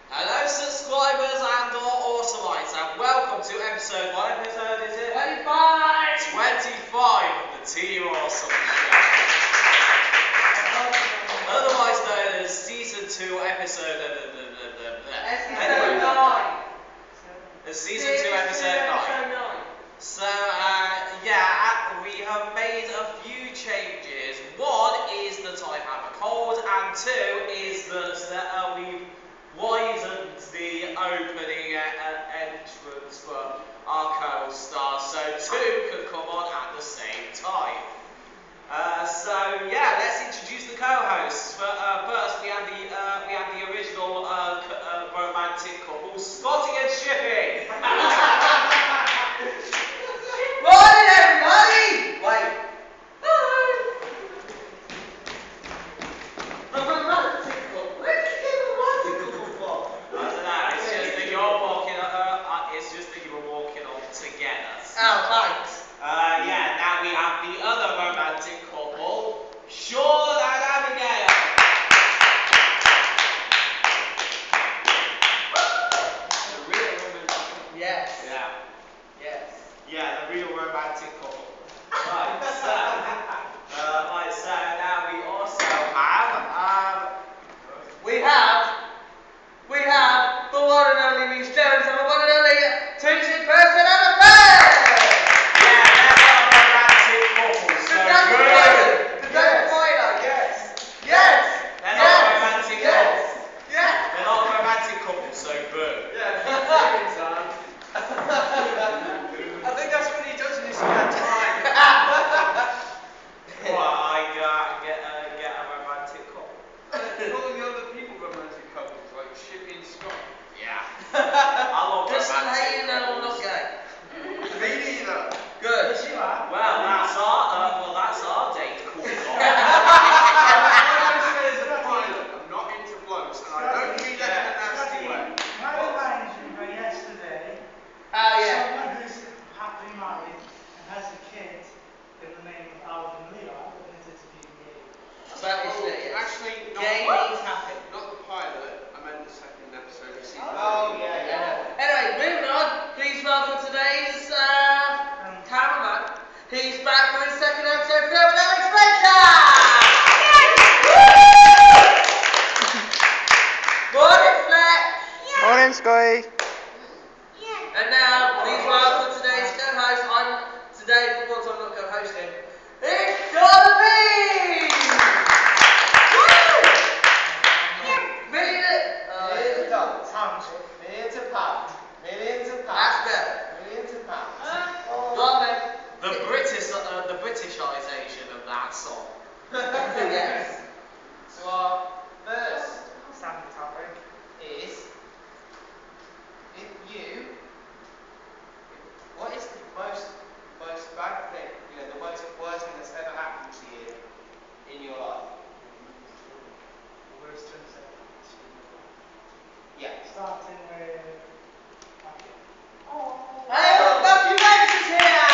Hello subscribers and or Automites and welcome to episode, what episode is it? 25! 25 of the Team Awesome Show. Otherwise known as season 2 episode Episode 9. Season 2 episode 9. So we have made a few changes. One is that I have a cold, and two is that we've widened the opening entrance for our co-stars, so two can come on at the same time. Let's introduce the co-hosts. First, we have the original romantic couple, Scotty and Shipway. Morning, everybody! Wait. The romantic couple. Where did you get the romantic couple from? I don't know. It's just that you're walking. It's just that you were walking on together. Oh, thanks. Now we have the other romantic couple, Sean and Abigail. The real romantic. Yes. Yeah. Yes. Yeah, the real romantic couple. Right, so now we also have we have the one and only Rhys Jones and the one and only teaching person and the best! yeah, they're not a romantic couple, so good. The David Boyle, yes. Yes. They're not a romantic couple. Yes. They're not a romantic couple, so good. Yeah. I think that's what he does in his spare time. Well, I get a romantic couple. Calling the other people romantic couples, like Shipway and Scott. Yeah. I love Just to romantic let you know I'm couples. not gay. Me neither. Good. Well, that's our date called off. Like I said as a pilot, I'm not into blokes, and I don't mean that in a nasty way. Can I remind you that yesterday, Oh, yeah. someone who's happily married and has a kid in the name of Alvin Leo admitted to being gay. That is it, yes. Actually, not, Gay means happy. not the pilot, I meant the second episode of season Oh, three. yeah. Anyway, moving on. Please welcome today's cameraman. He's back for his second episode film with Alex Spencer! Morning, Fleck! Morning, Scotty. And now, please welcome today's co-host. Today, for once, I'm not co-hosting. It's Scotty Griffiths! That's better. Go on, then. The Britishization of that song. Yes. So our first standard topic is, what is the most bad thing, the most worst thing that's ever happened to you in your life? Worst things that happened to you. Yeah. Starting with Hey, look, Matthew Banks is here!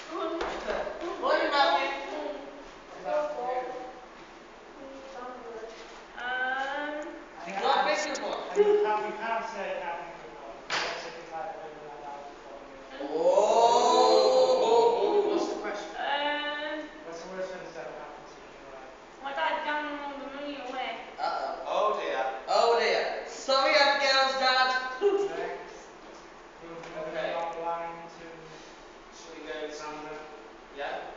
Morning, Matthew. What a big one. you can't say having football. That's if it's like living like that football. Oh! What's the question? What's the worst thing that's ever happened to you in your life? Uh-oh. Oh dear. Oh dear. Sorry, Abigail's dad. Next, moving Okay. along the line to Shall we go to Sandra. yeah?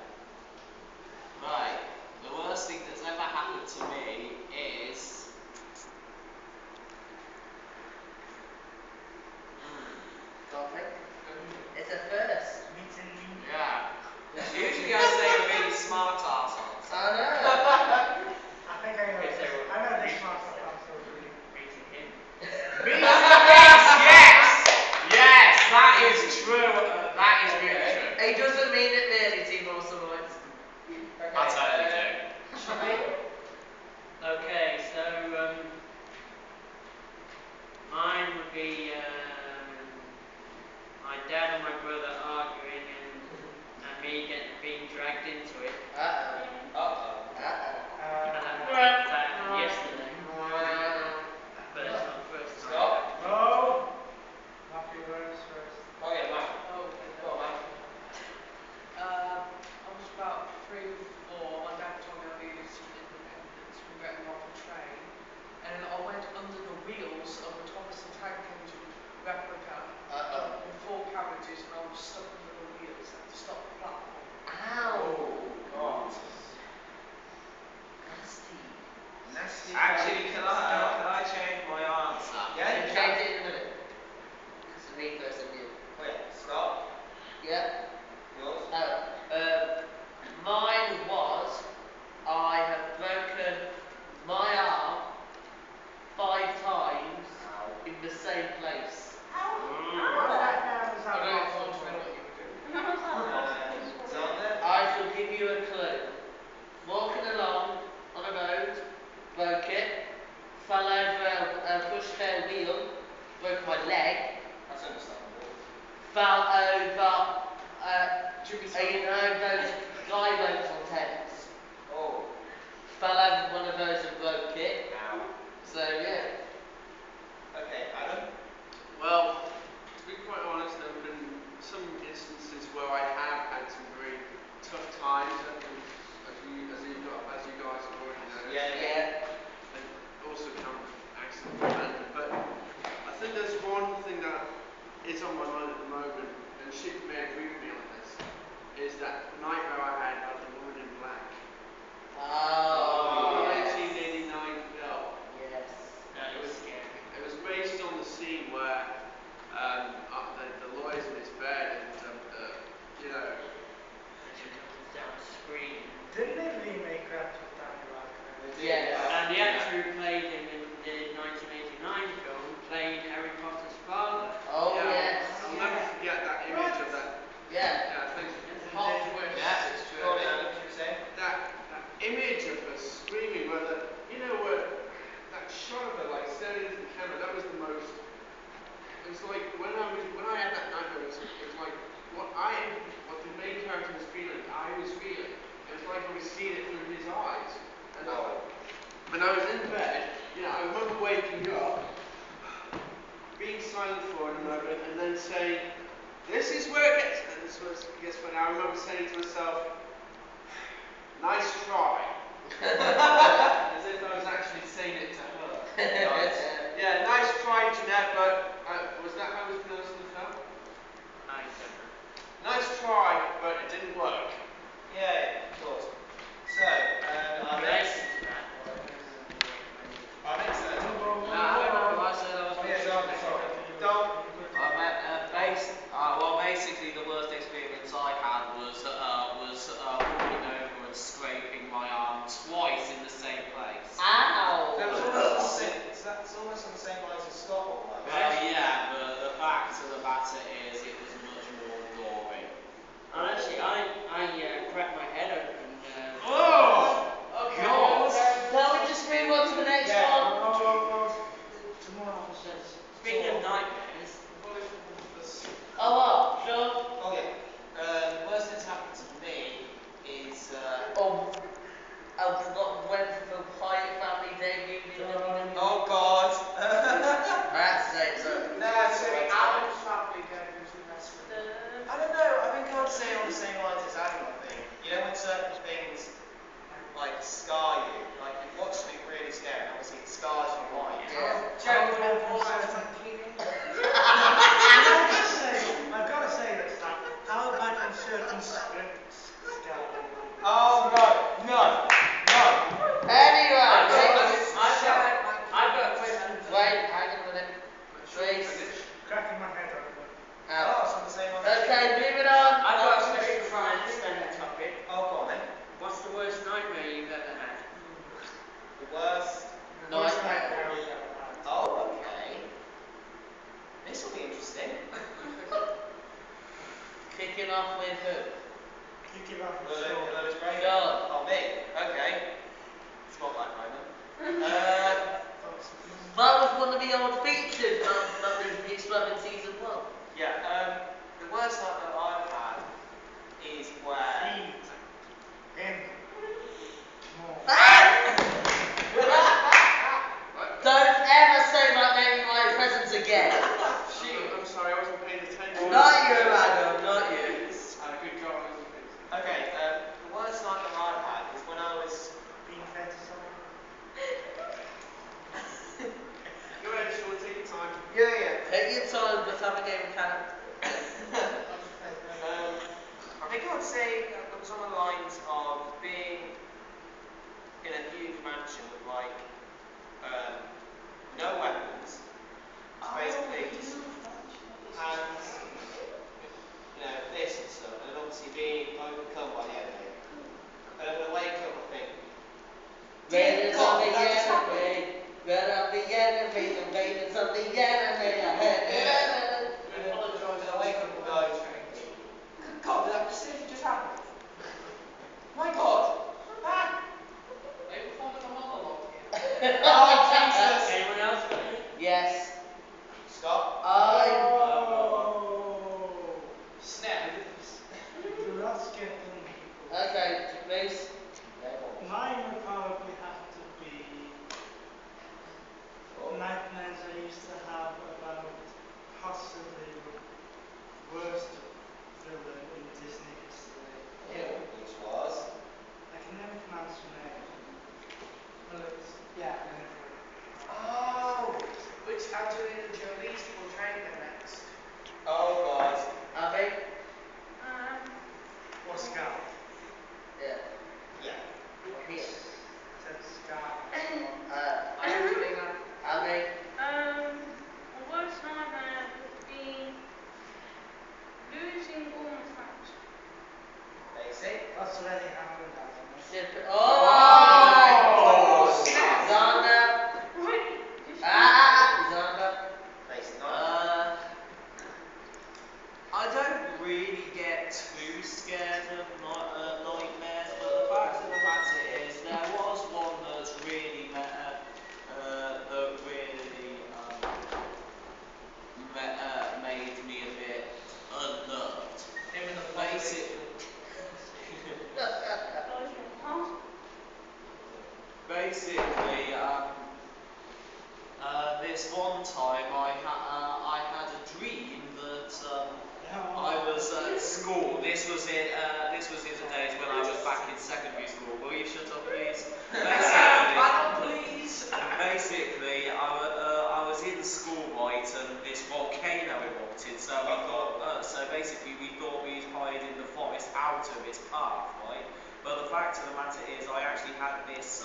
Right. The worst thing that's ever happened to me is. Don't think. It's a first. fell over, you know, those guy ropes on tents. Oh. Fell over one of those and broke it. Ow. So, yeah. Okay, Adam? Well, to be quite honest, there have been some instances where I have had some very tough times, as you guys have already noticed. Yeah. And also come accident related. But I think there's one thing that is on my mind at the moment, and she may agree with me on this, is that nightmare I had about the woman in black. Oh, The yes. 1989 film. Yes. That was scary. It was based on the scene where the lawyer's in his bed and, you know, And she comes down screaming. Didn't they remake that with Danny Rand? Yes. And the actor who played him in the 1989 film played Harry Potter's father. Oh, yeah, yes. I'll never forget that image of that. Yeah. Yeah, thank you. It's a hot twist. Yeah, it's true. What you were saying? That image of her screaming, where that shot of her like staring into the camera, that was the most. It was like when I had that nightmare, it was like what the main character was feeling, I was feeling. It was like I was seeing it through his eyes. And when I was in bed, I remember waking up, being silent for a moment, and then saying, "This is where it gets." And this was funny. I remember saying to myself, "Nice try." As if I was actually saying it to her. Nice. Yeah, nice try, Jeanette, but was that how it was pronounced in the film? Nice try, but it didn't work. Yeah, of course. So, our next. Our next basically the worst experience I had was falling over and scraping my arm twice in the same place. Ow! It's almost on the same lines as Scott almost. Well, yeah, but the fact of the matter is it was much more gory. And actually, I cracked my head open. Oh! Okay. God! Shall we just move on to the next one? Tomorrow says. Speaking of nightmares, Oh, what? Sure. Oh yeah. Worst that's happened to me is I forgot when the Pie Family debuted. oh God. That's it. No, so Adam's family goes in I don't know. I think I'd say on the same lines as Adam. I think when certain things like scar you, like you watch something really scary, and obviously it scars your mind. Yeah. I've got to say this, how about when certain scripts go? Oh no. Anyway, I've got a question. wait, hang on a minute. Please. Cracking my head open. Oh, it's on the same line. Okay, moving on. I've got a question for my understanding topic. Oh, go on then. What's the worst nightmare you've ever had? The worst. Worst nightmare I've ever had. Oh, okay. This will be interesting. Kicking off with who? Kick it off with Sean. Lewis Brady. Sean. Oh, me. Okay. Spotlight moment. That was one of the old features of the Exploding Season 1. Yeah. The worst nightmare I've had is where. Him. More. Don't ever say my name in my presence again. I'm sorry, I wasn't paying attention. Not you, Adam, not you. Good job, I wasn't paying attention. Okay. The worst nightmare I've had is when I was. Being fed to someone. Go ahead, Sean, take your time. Yeah. Take your time, just have a game of count. I think I'd say it was on the lines of being in a huge mansion with no weapons. It's basically just hands, fists and stuff, and then obviously being overcome by the enemy. And then when I wake up, I think, Raiders God, of the that just happened. enemy, red of the enemy, the raiders of the enemy. And I wake up and go, good God, did that just happen? My God! Ah! Oh, Jesus! Anyone else got any? Yes. Stop. Angelina, Abby. My worst nightmare would be losing all my friends. Basic. That's already happened, hasn't it? Oh! Snap. Xander. Really? Xander. Basic nightmare. I don't really get too scared of nightmares, but the fact of the matter is there was one that's really made me a bit unnerved. Him in the Basically, Huh? basically, this one time I had a dream that I was at school. This was in the days when I was back in secondary school. Will you shut up, please? Basically, I was in school, right, and this volcano erupted. So we thought we'd hide in the forest out of its path, right? But the fact of the matter is, I actually had this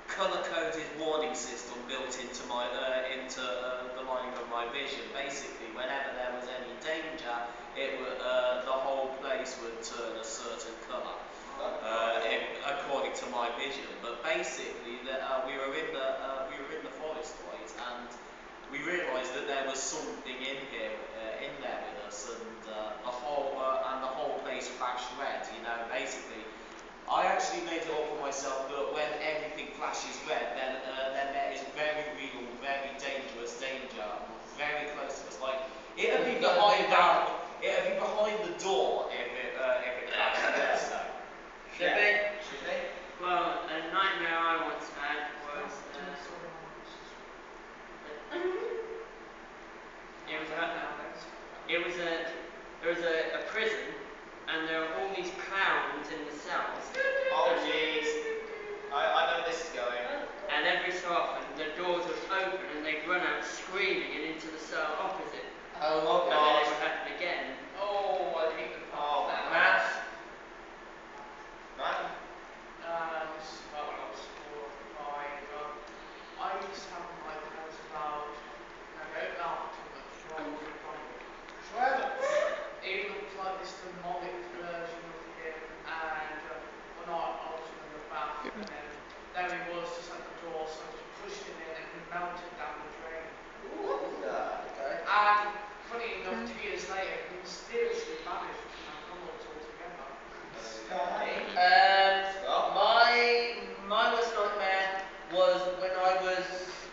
colour-coded warning system built into the lining of my vision. Basically, whenever there was any danger, the whole place would turn a certain colour, according to my vision. But basically, we were in the forest, right, and we realised that there was something in there with us, and the whole place flashed red. You know, basically. I actually made it up for myself that when everything flashes red, then there is very real, very dangerous danger, very close to us. Like it'll be behind the door if it flashes red. So. Shipway. Well, a nightmare I once had was there was a prison, and there were all these clowns in the cells. Oh jeez. I know where this is going. And every so often the doors would open and they'd run out screaming and into the cell opposite. Oh And then God. it would happen again. Oh, I hate the part. Matt. This is about when I was 4 or 5. I used to have nightmares about, now don't laugh too much, Ronald McDonald. However, he looked like this demonic version of him, and one night I was in the bath, and then there he was just at the door, so I just pushed him in and he melted down the drain. Okay. And funny enough, 2 years later, he mysteriously vanished from McDonald's altogether. My worst nightmare was when I was,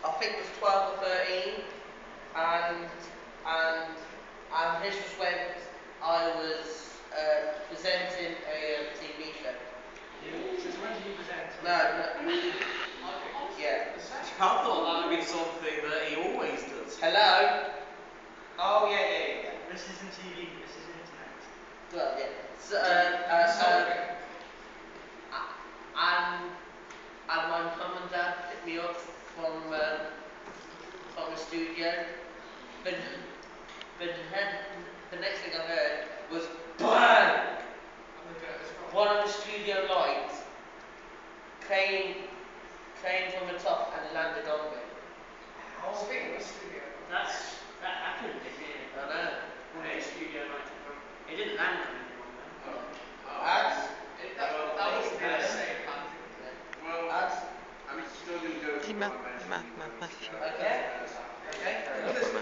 I think it was 12 or 13, and this was when I was presenting a TV show. Since when did you present? No. Yeah. I thought that would be something that he always does. Hello. Oh yeah. This isn't TV, this is internet. Well, yeah. So, and my mum and dad picked me up from the studio, but then the next thing I heard was BANG! One of the studio lights came from the top and landed on me. Speaking of studio, That happened, didn't it? I know. A studio night. It didn't land on anyone though. that wasn't the same plan. Well, I'm still going to go to what I mentioned. Okay.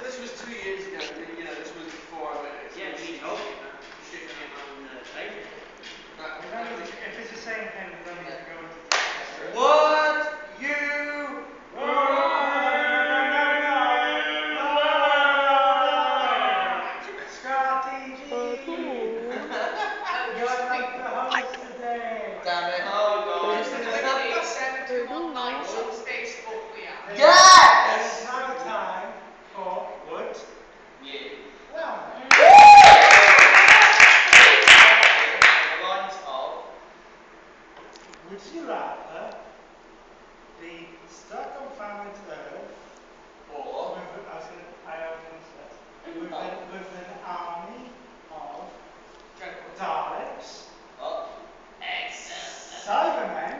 This was 2 years ago, this was before I went to Yeah, we told you that. Shit came on the table. If it's the same thing, we don't need to go into detail. What you Scotty G! You're like the host today. Damn it. Oh god. Just quickly, 71 likes on Facebook, Leanne. Yes! It's now time for Would You. Well. The lines of Would you rather be stuck on planet Earth or with an army of Daleks, up. Cybermen,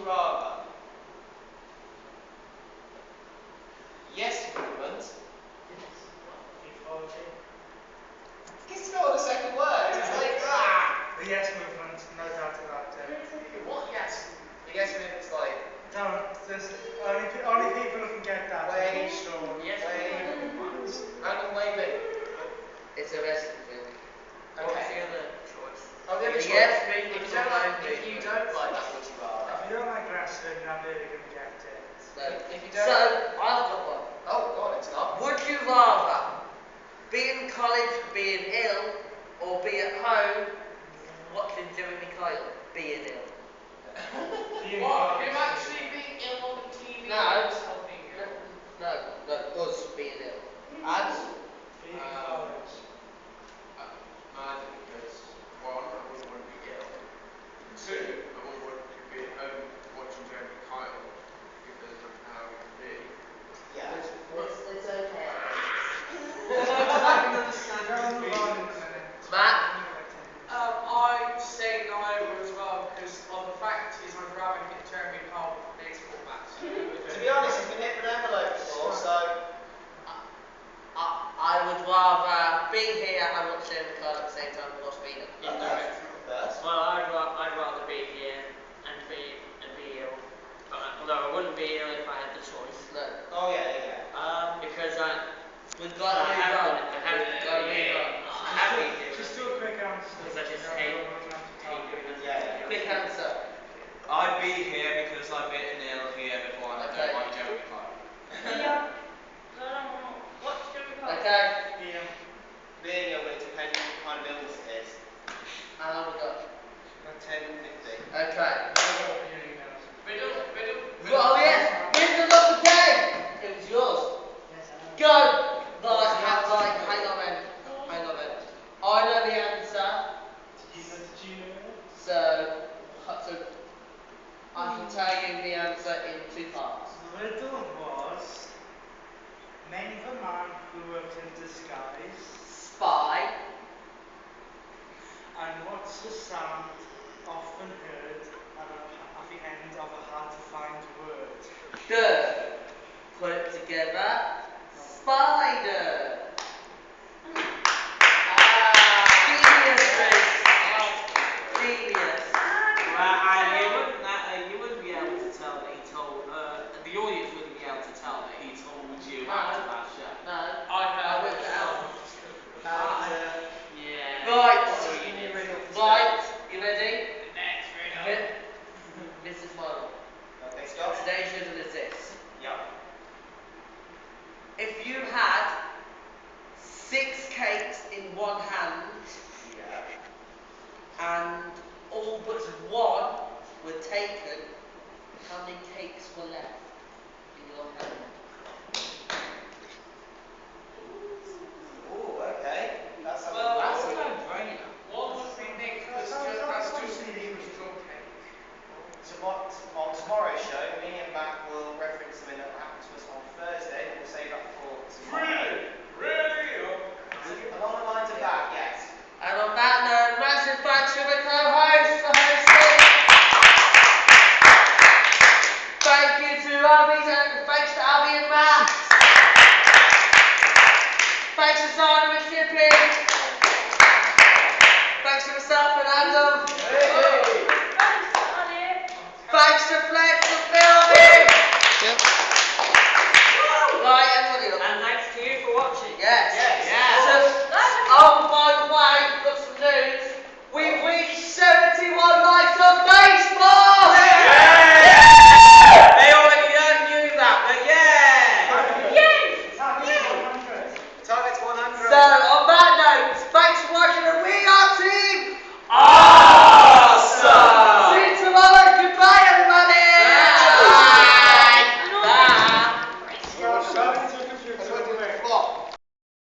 rather? Yes movement. Equality. It's not the second word. It's like The yes movement, no doubt about it. what yes? The yes movement's like There's only people who can get that. Wait. Strong. Yes, how long waving? It's a wrestling thing. What's the Okay. other choice? Oh, the other The choice. yes If movement you or don't like, no if you movement. don't like that, would you If rather? you don't like wrestling, you're not really going to get it. No. If you So, don't. I've got one. Oh, go on, it's not. Would you rather be in college being ill or be at home watching Jeremy Kyle being ill? What? Him actually being ill on the TV? No. or something? No, us being ill. And Being in college. Mad because one, I wouldn't want to be ill. Two, I wouldn't want to be at home watching Jeremy Kyle because of how he can be. yeah. It's okay. I can understand. I'll move on in a minute. Matt? I'd say neither as well, because the fact is I'd rather hit Jeremy Kyle with a baseball bat. To be honest, he's been hit with an envelope before, so I would rather be here and watch Jeremy Kyle at the same time as watch being ill. okay. First. Well, I'd rather be here and be ill. But, although I wouldn't be ill if I had the choice. No. Oh yeah. Because We've got to I move have on. been- I have We've got to move on. I have been ill. Just do a quick answer. Because I just hate doing this. Yeah. Quick answer. I'd be here because I've been ill here before and I Okay. don't like Jeremy Kyle. Yeah. So I don't want to watch Jimmy Carter. Okay. Yeah. Being ill, but it depends what kind of illness it is. How long we got? 10:50. Okay. Riddle. Oh yes! Riddle of the day! It was yours. Yes, I know. Go! Hang on then. I know the answer, Did you know it? so I can tell you the answer in two parts. The riddle was, name the man who worked in disguise, Spy. and what's the sound often heard at the end of a hard to find word? Good. Put it together. Spider. Genius, Rhys. Genius. You wouldn't be able to tell that he told, the audience wouldn't be able to tell that he told you No. after that show. No. I worked it out. Yeah. Right. So you need a riddle for Right. You ready? The next riddle. This is mine. Okay, Scott. Today's riddle is this. Yep. If you had 6 cakes in one hand Yeah. and all but one were taken, how many cakes were left in your hand? Ooh, okay. That's a Well, that's a good one. no-brainer. One would be Nick, that's just he was drunk cake. On tomorrow's show, me and Matt will reference something that happened to us on Thursday, but we'll save that for tomorrow.